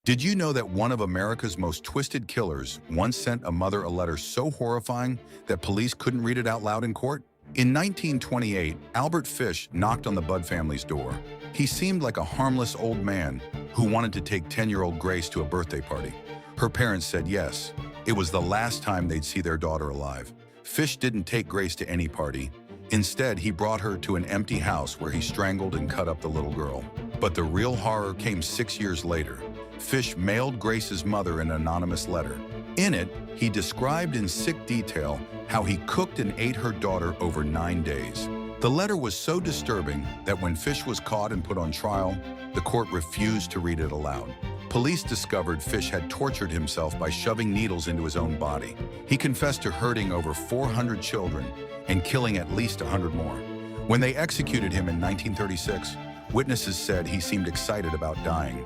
Did you know that one of America's most twisted killers once sent a mother a letter so horrifying that police couldn't read it out loud in court? In 1928, Albert Fish knocked on the Budd family's door. He seemed like a harmless old man who wanted to take 10-year-old Grace to a birthday party. Her parents said yes. It was the last time they'd see their daughter alive. Fish didn't take Grace to any party. Instead, he brought her to an empty house where he strangled and cut up the little girl. But the real horror came 6 years later. Fish mailed Grace's mother an anonymous letter. In it, he described in sick detail how he cooked and ate her daughter over 9 days. The letter was so disturbing that when Fish was caught and put on trial, the court refused to read it aloud. Police discovered Fish had tortured himself by shoving needles into his own body. He confessed to hurting over 400 children and killing at least 100 more. When they executed him in 1936, witnesses said he seemed excited about dying.